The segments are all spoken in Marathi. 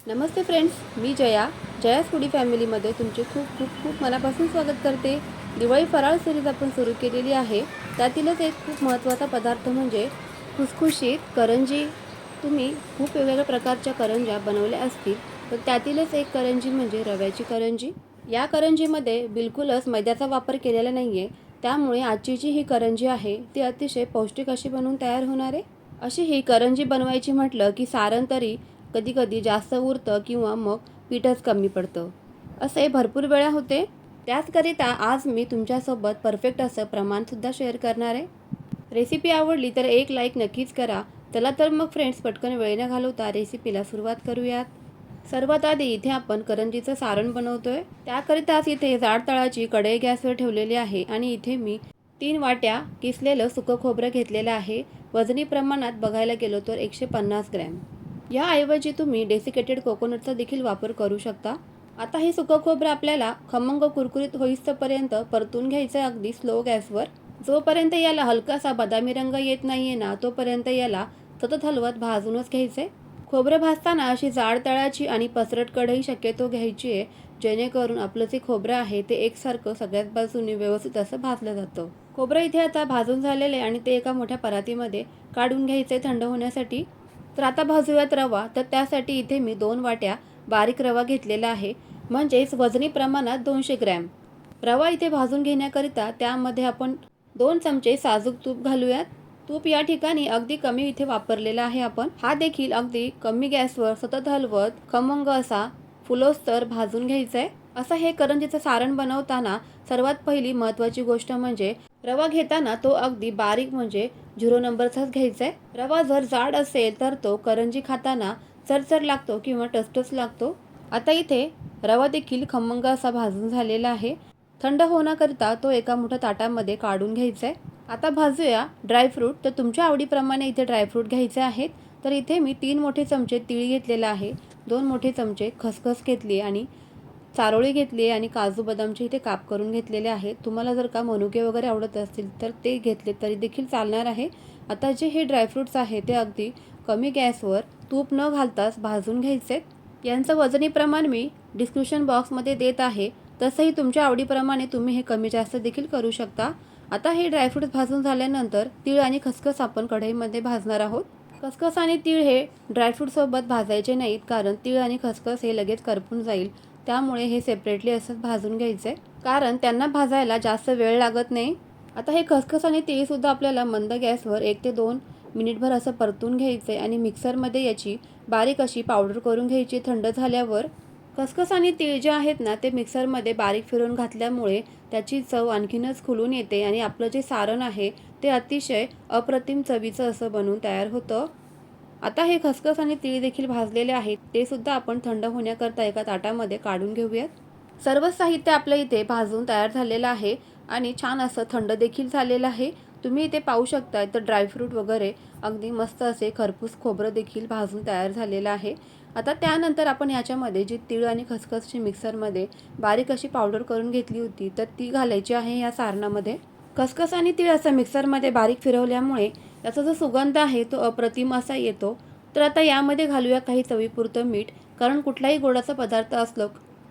नमस्ते फ्रेंड्स, मी जयास फूडी फॅमिलीमध्ये तुमचे खूप खूप खूप मनापासून स्वागत करते. दिवाळी फराळ सिरीज आपण सुरू केलेली आहे. त्यातीलच एक खूप महत्त्वाचा पदार्थ म्हणजे खुसखुशीत करंजी. तुम्ही खूप वेगवेगळ्या प्रकारच्या करंज्या बनवल्या असतील, तर त्यातीलच एक करंजी म्हणजे रव्याची करंजी. या करंजीमध्ये बिलकुलच मैद्याचा वापर केलेला नाही आहे. त्यामुळे आजची जी ही करंजी आहे ती अतिशय पौष्टिक अशी बनवून तयार होणार आहे. अशी ही करंजी बनवायची म्हटलं की सारण तरी कधी कधी जास्त उरतं किंवा मग पीठच कमी पडतं, असे भरपूर वेळा होते. त्याचकरिता आज मी तुमच्यासोबत परफेक्ट असं प्रमाणसुद्धा शेअर करणार आहे. रेसिपी आवडली तर एक लाईक नक्कीच करा. चला तर मग फ्रेंड्स, पटकन वेळ न घालवता रेसिपीला सुरुवात करूयात. सर्वात आधी इथे आपण करंजीचं सारण बनवतोय. त्याकरिताच इथे जाड तळाची कढई गॅसवर ठेवलेली आहे आणि इथे मी 3 वाट्या किसलेलं सुकं खोबरं घेतलेलं आहे. वजनी प्रमाणात बघायला गेलो तर 150 ग्रॅम. याऐवजी तुम्ही डेसिकेटेड कोकोनटचा देखील वापर करू शकता. आता हे सुकं खोबरं आपल्याला खमंग कुरकुरीत होईस्तोपर्यंत परतून घ्यायचं आहे, अगदी स्लो गॅसवर. जोपर्यंत याला हलकासा बदामी रंग येत नाहीये ना, तोपर्यंत याला सतत हलवत भाजूनच घ्यायचे. खोबरं भाजताना अशी जाड तळाची आणि पसरट कढई शक्यतो घ्यायची आहे, जेणेकरून आपलं जे खोबरं आहे ते एकसारखं सगळ्याच बाजूने व्यवस्थित असं भाजलं जातं. खोबरं इथे आता भाजून झालेले आणि ते एका मोठ्या परातीमध्ये काढून घ्यायचे थंड होण्यासाठी. तर आता भाजूयात रवा. तर त्यासाठी इथे मी 2 वाट्या बारीक रवा घेतलेला आहे, म्हणजेच वजनी प्रमाणात 200 ग्रॅम. रवा इथे भाजून घेण्याकरिता त्यामध्ये आपण 2 चमचे साजूक तूप घालूयात. तूप या ठिकाणी अगदी कमी इथे वापरलेला आहे आपण. हा देखील अगदी कमी गॅसवर सतत हलवत खमंग असा फुलोस्तर भाजून घ्यायचा आहे. असं हे करंजीचं सारण बनवताना सर्वात पहिली महत्त्वाची गोष्ट म्हणजे रवा घेताना तो अगदी बारीक म्हणजे 0 नंबरचाच घ्यायचा आहे. रवा जर जाड असेल तर तो करंजी खाताना चरचर लागतो किंवा टसटस लागतो. आता इथे रवा देखील खमंग असा भाजून झालेला आहे. थंड होण्याकरिता तो एका मोठ्या ताटामध्ये काढून घ्यायचा आहे. आता भाजूया ड्रायफ्रूट. तर तुमच्या आवडीप्रमाणे इथे ड्रायफ्रूट घ्यायचे आहेत. तर इथे मी 3 मोठे चमचे तीळ घेतलेला आहे, 2 मोठे चमचे खसखस घेतली आणि चारोळी घेतली आणि काजू बदामचे इथे काप करून घेतलेले आहेत. तुम्हाला जर का मनुके वगैरे आवडत असतील तर ते घेतले तरी देखील चालणार आहे. आता जे हे ड्रायफ्रूट्स आहे ते अगदी कमी गॅसवर तूप न घालताच भाजून घ्यायचे. यांचं वजनी प्रमाण मी डिस्क्रिप्शन बॉक्समध्ये देत आहे. तसंही तुमच्या आवडीप्रमाणे तुम्ही हे कमी जास्त देखील करू शकता. आता हे ड्रायफ्रूट्स भाजून झाल्यानंतर तीळ आणि खसखस आपण कढईमध्ये भाजणार आहोत. खसखस आणि तीळ हे ड्रायफ्रूटसोबत भाजायचे नाहीत, कारण तीळ आणि खसखस हे लगेच करपून जाईल. त्यामुळे हे सेपरेटली असंच भाजून घ्यायचं आहे, कारण त्यांना भाजायला जास्त वेळ लागत नाही. आता हे खसखस आणि तीळसुद्धा आपल्याला मंद गॅसवर 1 ते 2 मिनिटभर असं परतून घ्यायचं आहे आणि मिक्सरमध्ये याची बारीक अशी पावडर करून घ्यायची. थंड झाल्यावर खसखस आणि तीळ जे आहेत ना, ते मिक्सरमध्ये बारीक फिरवून घातल्यामुळे त्याची चव आणखीनच खुलून येते आणि आपलं जे सारण आहे ते अतिशय अप्रतिम चवीचं असं बनून तयार होतं. आता हे खसखस आणि तीळ देखील भाजलेले आहेत, ते सुद्धा आपण थंड होण्याकरता एका ताटामध्ये काढून घेऊयात. सर्व साहित्य आपल्या इथे भाजून तयार झालेलं आहे आणि छान असं थंड देखील झालेलं आहे. तुम्ही इथे पाहू शकता तर ड्रायफ्रूट वगैरे अगदी मस्त असे खरपूस खोबरं देखील भाजून तयार झालेलं आहे. आता त्यानंतर आपण ह्याच्यामध्ये जी तीळ आणि खसखसची मिक्सरमध्ये बारीक अशी पावडर करून घेतली होती, तर ती घालायची आहे या सारणामध्ये. खसखस आणि तीळ असं मिक्सरमध्ये बारीक फिरवल्यामुळे त्याचा जो सुगंध आहे तो अप्रतिम असा येतो. तर आता यामध्ये घालूया काही चवीपुरतं मीठ, कारण कुठलाही गोडाचा पदार्थ असलो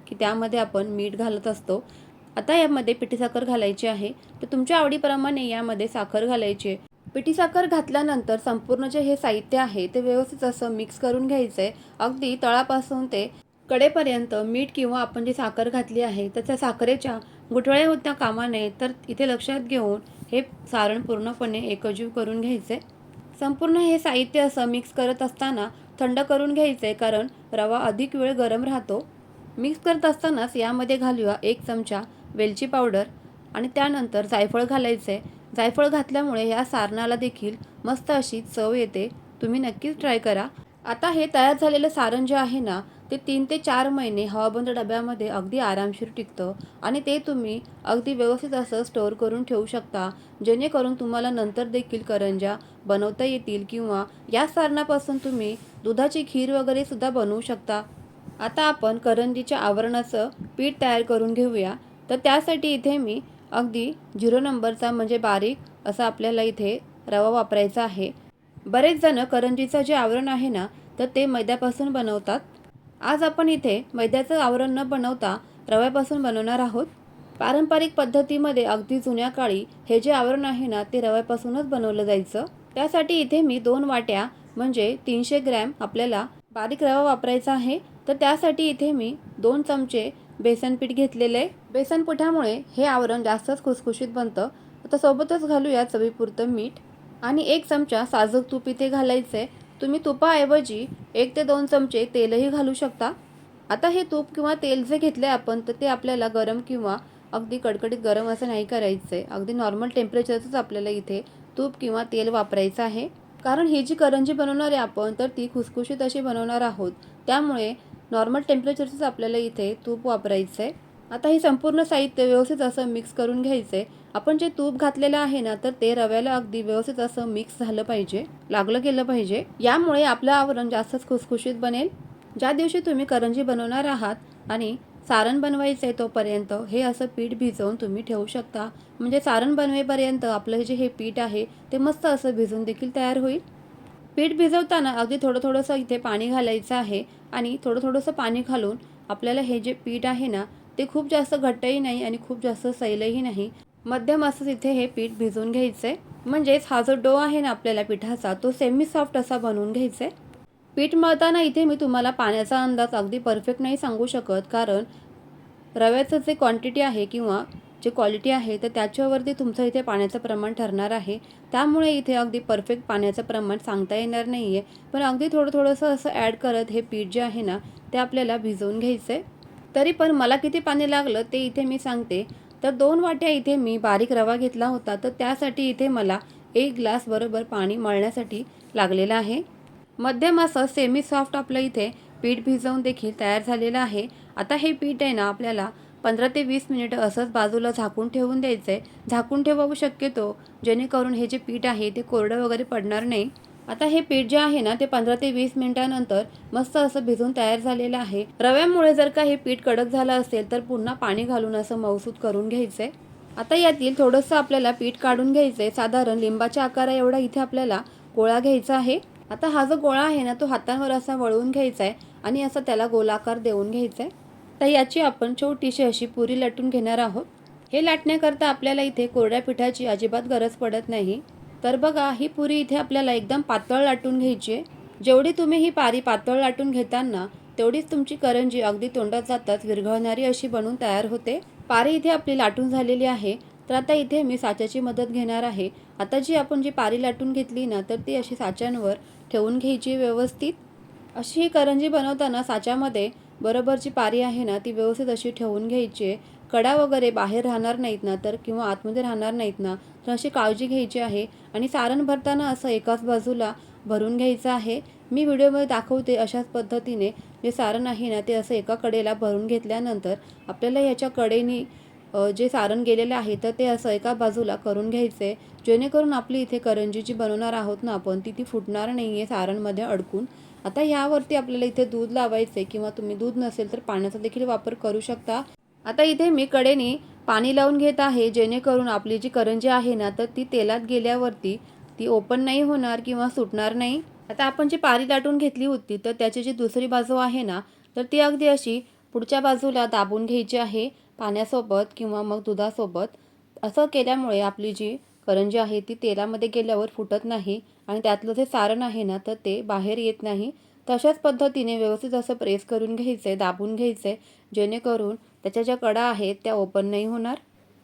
की त्यामध्ये आपण मीठ घालत असतो. आता यामध्ये पिठी साखर घालायची आहे. तर तुमच्या आवडीप्रमाणे यामध्ये साखर घालायची आहे. पिठी साखर घातल्यानंतर संपूर्ण जे हे साहित्य आहे ते व्यवस्थित असं मिक्स करून घ्यायचं आहे. अगदी तळापासून ते कडेपर्यंत मीठ किंवा आपण जी साखर घातली आहे तर त्या साखरेच्या गुठळ्या होता कामा नये. तर इथे लक्षात घेऊन हे सारण पूर्णपणे एकजीव करून घ्यायचे. संपूर्ण हे साहित्य असं मिक्स करत असताना थंड करून घ्यायचे, कारण रवा अधिक वेळ गरम राहतो. मिक्स करत असतानाच यामध्ये घालूया 1 चमचा वेलची पावडर आणि त्यानंतर जायफळ घालायचे. जायफळ घातल्यामुळे या सारणाला देखील मस्त अशी चव येते. तुम्ही नक्कीच ट्राय करा. आता हे तयार झालेलं सारण जे आहे ना, ते 3 ते 4 महिने हवाबंद डब्यामध्ये अगदी आरामशीर टिकतं आणि ते तुम्ही अगदी व्यवस्थित असं स्टोअर करून ठेवू शकता, जेणेकरून तुम्हाला नंतर देखील करंज्या बनवता येतील किंवा या सारणापासून तुम्ही दुधाची खीर वगैरे सुद्धा बनवू शकता. आता आपण करंजीच्या आवरणाचं पीठ तयार करून घेऊया. तर त्यासाठी इथे मी अगदी 0 नंबरचा म्हणजे बारीक असा आपल्याला इथे रवा वापरायचा आहे. बरेच जण करंजीचं जे आवरण आहे ना, तर ते मैद्यापासून बनवतात. आज आपण इथे मैद्याचं आवरण न बनवता रव्यापासून बनवणार आहोत। पारंपरिक पद्धतीमध्ये अगदी जुन्या काळी हे जे आवरण आहे ना ते रव्यापासूनच बनवलं जायचं। त्यासाठी इथे मी 2 वाट्या म्हणजे 300 ग्रॅम आपल्याला बारीक रवा वापरायचा आहे। तर त्यासाठी इथे मी 2 चमचे बेसन पीठ घेतलेले आहे। बेसन पिठामुळे हे आवरण जास्तच खुसखुशीत बनतं। आता सोबतच घालूया चवीपुरतं मीठ आणि 1 चमचा साजूक तूप इथे घालायचे। तुम्ही तुपाऐवजी 1 ते 2 चमचे तेलही घालू शकता। आता हे तूप किंवा तेल जे घेतले आपण तर ते आपल्याला गरम किंवा अगदी कडकडीत गरम असं नाही करायचं आहे। अगदी नॉर्मल टेम्परेचरचंच आपल्याला इथे तूप किंवा तेल वापरायचं आहे। कारण ही जी करंजी बनवणार आहे आपण तर ती खुसखुशीत अशी बनवणार आहोत। त्यामुळे नॉर्मल टेम्परेचरचंच आपल्याला इथे तूप वापरायचं आहे। आता हे संपूर्ण साहित्य व्यवस्थित असं मिक्स करून घ्यायचं आहे। आपण जे तूप घातलेलं आहे ना तर ते रव्याला अगदी व्यवस्थित असं मिक्स झालं पाहिजे, लागलं गेलं पाहिजे। यामुळे आपलं आवरण जास्तच खुसखुशीत बनेल। ज्या दिवशी तुम्ही करंजी बनवणार आहात आणि सारण बनवायचं आहे तोपर्यंत हे असं पीठ भिजवून तुम्ही ठेवू शकता। म्हणजे सारण बनवेपर्यंत आपलं जे हे पीठ आहे ते मस्त असं भिजून देखील तयार होईल। पीठ भिजवताना अगदी थोडं इथे पाणी घालायचं आहे आणि थोडंसं पाणी घालून आपल्याला हे जे पीठ आहे ना ते खूप जास्त घट्टही नाही आणि खूप जास्त सैलही नाही, मध्यम असं इथे हे पीठ भिजवून घ्यायचं आहे। म्हणजेच हा जो डो आहे ना आपल्याला पिठाचा तो सेमी सॉफ्ट असा बनवून घ्यायचा आहे। पीठ मळताना इथे मी तुम्हाला पाण्याचा अंदाज अगदी परफेक्ट नाही सांगू शकत, कारण रव्याचं जे क्वांटिटी आहे किंवा जे क्वालिटी आहे तर त्याच्यावरती तुमचं इथे पाण्याचं प्रमाण ठरणार आहे। त्यामुळे इथे अगदी परफेक्ट पाण्याचं प्रमाण सांगता येणार नाही आहे, पण अगदी थोडंसं असं ॲड करत हे पीठ जे आहे ना ते आपल्याला भिजवून घ्यायचं आहे। तरी पण मला किती पाणी लागलं ते इथे मी सांगते। तर 2 वाट्या इथे मी बारीक रवा घेतला होता, तर त्यासाठी इथे मला 1 ग्लास बरोबर पाणी मळण्यासाठी लागलेलं आहे। मध्यम असं सेमी सॉफ्ट आपलं इथे पीठ भिजवून देखील तयार झालेलं आहे। आता हे पीठ आहे ना आपल्याला 15 ते 20 मिनिटं असंच बाजूला झाकून ठेवून द्यायचं आहे। झाकून ठेवावं शक्यतो, जेणेकरून हे जे पीठ आहे ते कोरडं वगैरे पडणार नाही। आता हे पीठ जे आहे ना ते 15 ते 20 मिनिटांनंतर मस्त असं भिजून तयार झालेलं आहे। रव्यामुळे जर का हे पीठ कडक झालं असेल तर पुन्हा पाणी घालून असं मऊसूत करून घ्यायचं आहे। आता यातील थोडंसं आपल्याला पीठ काढून घ्यायचं आहे। साधारण लिंबाच्या आकारा एवढा इथे आपल्याला गोळा घ्यायचा आहे। आता हा जो गोळा आहे ना तो हातांवर असा वळवून घ्यायचा आहे आणि असं त्याला गोलाकार देऊन घ्यायचा आहे। तर याची आपण छोटीशी अशी पुरी लाटून घेणार आहोत। हे लाटण्याकरता आपल्याला इथे कोरड्या पिठाची अजिबात गरज पडत नाही। तर बघा ही पुरी इथे आपल्याला एकदम पातळ लाटून घ्यायची आहे। जेवढी तुम्ही ही पारी पातळ लाटून घेताना तेवढीच तुमची करंजी अगदी तोंडात जाताच विरघळणारी अशी बनून तयार होते। पारी इथे आपली लाटून झालेली आहे। तर आता इथे मी साच्याची मदत घेणार आहे। आता जी पारी लाटून घेतली ना तर ती अशी साच्यांवर ठेवून घ्यायची व्यवस्थित। अशी ही करंजी बनवताना साच्यामध्ये बरोबर जी पारी आहे ना ती व्यवस्थित अशी ठेवून घ्यायची आहे। कडा वगैरे बाहेर राहणार नाहीत ना तर किंवा आतमध्ये राहणार नाहीत ना तर अशी काळजी घ्यायची आहे। आणि सारण भरताना असं एकाच बाजूला भरून घ्यायचं आहे। मी व्हिडिओमध्ये दाखवते अशाच पद्धतीने जे सारण आहे ना ते असं एका कडेला भरून घेतल्यानंतर आपल्याला याच्या कडेनी जे सारण गेलेलं आहे तर ते असं एका बाजूला करून घ्यायचं आहे, जेणेकरून आपली इथे करंजी जी बनवणार आहोत ना आपण ती फुटणार नाही आहे सारणमध्ये अडकून। आता यावरती आपल्याला इथे दूध लावायचे किंवा तुम्ही दूध नसेल तर पाण्याचा देखील वापर करू शकता। आता इथे मी कडेने पाणी लावून घेत आहे, जेणेकरून आपली जी करंजी आहे ना तर ती तेलात गेल्यावरती ती ओपन नाही होणार किंवा सुटणार नाही। आता आपण जी पारी लाटून घेतली होती तर त्याची जी दुसरी बाजू आहे ना तर ती अगदी अशी पुढच्या बाजूला दाबून घ्यायची आहे पाण्यासोबत किंवा मग दुधासोबत। असं केल्यामुळे आपली जी करंजी आहे ती तेलामध्ये गेल्यावर फुटत नाही आणि त्यातलं जे सारण आहे ना तर ते बाहेर येत नाही। तशाच पद्धतीने व्यवस्थित असं प्रेस करून घ्यायचं आहे, दाबून घ्यायचं आहे, जेणेकरून त्याच्या ज्या कडा आहेत त्या ओपन नाही होणार।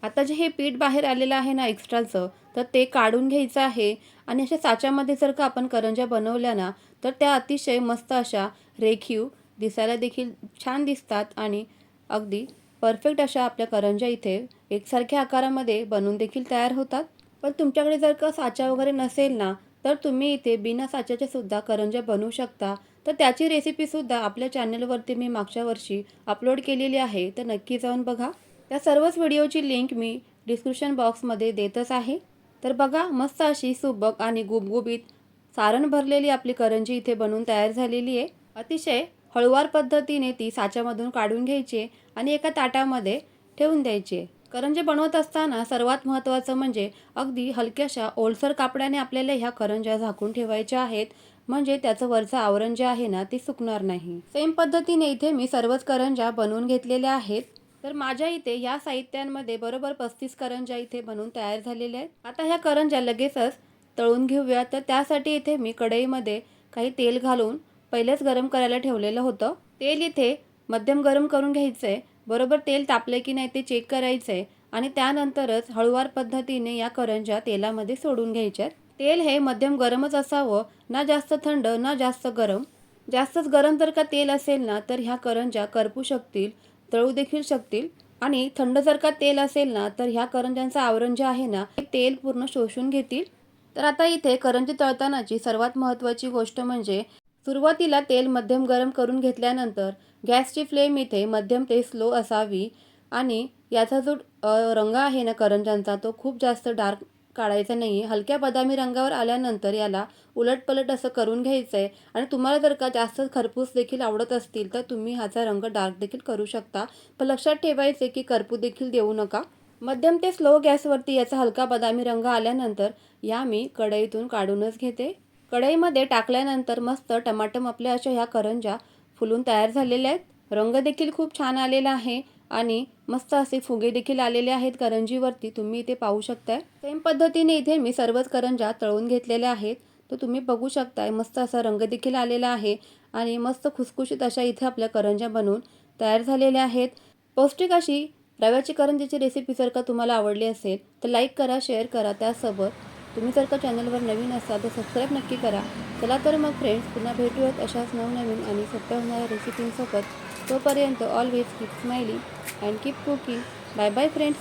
आता जे हे पीठ बाहेर आलेलं आहे ना एक्स्ट्राचं तर ते काढून घ्यायचं आहे आणि अशा साच्यामध्ये जर का आपण करंज्या बनवल्या ना तर त्या अतिशय मस्त अशा रेखीव दिसायला देखील छान दिसतात आणि अगदी परफेक्ट अशा आपल्या करंज्या इथे एकसारख्या आकारामध्ये बनून देखील तयार होतात। पण तुमच्याकडे जर का साचा वगैरे नसेल ना तर तुम्ही इथे बिना साच्याच्या सुद्धा करंज्या बनवू शकता। तर त्याची रेसिपीसुद्धा आपल्या चॅनलवरती मी मागच्या वर्षी अपलोड केलेली आहे, तर नक्की जाऊन बघा। त्या सर्वच व्हिडिओची लिंक मी डिस्क्रिप्शन बॉक्समध्ये देतच आहे। तर बघा मस्त अशी सुबक आणि गुबगुबीत सारण भरलेली आपली करंजी इथे बनवून तयार झालेली आहे। अतिशय हळूवार पद्धतीने ती साच्यामधून काढून घ्यायची आणि एका ताटामध्ये ठेवून द्यायची। करंजी बनवत असताना सर्वात महत्त्वाचं म्हणजे अगदी हलक्याशा ओलसर कापडाने आपल्याला ह्या करंज्या झाकून ठेवायच्या आहेत, म्हणजे त्याचं वरचं आवरण जे आहे ना ते सुकणार नाही. सेम पद्धतीने इथे मी सर्वच करंज्या बनवून घेतलेल्या आहेत. तर माझ्या इथे या साहित्यांमध्ये बरोबर 35 करंज्या इथे बनवून तयार झालेल्या आहेत. आता ह्या करंज्या लगेचच तळून घेऊया. तर त्यासाठी इथे मी कढईमध्ये काही तेल घालून पहिलेच गरम करायला ठेवलेलं होतं. तेल इथे मध्यम गरम करून घ्यायचं आहे. बरोबर तेल तापले की नाही ते चेक करायचं आहे आणि त्यानंतरच हळूवार पद्धतीने या करंज्या तेलामध्ये सोडून घ्यायच्यात. तेल हे मध्यम गरमच असावं, ना जास्त थंड ना जास्त गरम. जास्तच गरम जर का तेल असेल ना तर ह्या करंज्या करपू शकतील, तळू देखील शकतील आणि थंड जर का तेल असेल ना तर ह्या करंज्यांचं आवरण जे आहे ना ते तेल पूर्ण शोषून घेतील. तर आता इथे करंजी तळतानाची सर्वात महत्त्वाची गोष्ट म्हणजे सुरुवातीला तेल मध्यम गरम करून घेतल्यानंतर गॅसची फ्लेम इथे मध्यम ते स्लो असावी आणि याचा जो रंग आहे ना करंज्यांचा तो खूप जास्त डार्क काढायचा नाही आहे. हलक्या बदामी रंगावर आल्यानंतर याला उलटपलट असं करून घ्यायचं आहे आणि तुम्हाला जर का जास्त खरपूस देखील आवडत असतील तर तुम्ही ह्याचा रंग डार्क देखील करू शकता. पण लक्षात ठेवायचे की करपू देखील देऊ नका. मध्यम ते स्लो गॅसवरती याचा हलका बदामी रंग आल्यानंतर या मी कढईतून काढूनच घेते. कढईमध्ये टाकल्यानंतर मस्त टमाटम आपल्या अशा ह्या करंज्या फुलून तयार झालेल्या आहेत. रंग देखील खूप छान आलेला आहे आणि मस्त असे फुगे देखील आलेले आहेत करंजीवरती, तुम्ही इथे पाहू शकताय. सेम पद्धतीने इथे मी सर्वच करंज्या तळून घेतलेल्या आहेत. तर तुम्ही बघू शकताय मस्त असा रंग देखील आलेला आहे आणि मस्त खुसखुशीत अशा इथे आपल्या करंज्या बनवून तयार झालेल्या आहेत. पौष्टिक अशी रव्याची करंजीची रेसिपी जर का तुम्हाला आवडली असेल तर लाईक करा, शेअर करा. त्यासोबत तुम्ही जर का चॅनलवर नवीन असाल तर सबस्क्राईब नक्की करा. चला तर मग फ्रेंड्स, पुन्हा भेटूयात अशाच नवनवीन आणि सोप्या होणाऱ्या रेसिपींसोबत. तोपर्यंत always keep smiling and keep cooking. Bye bye friends.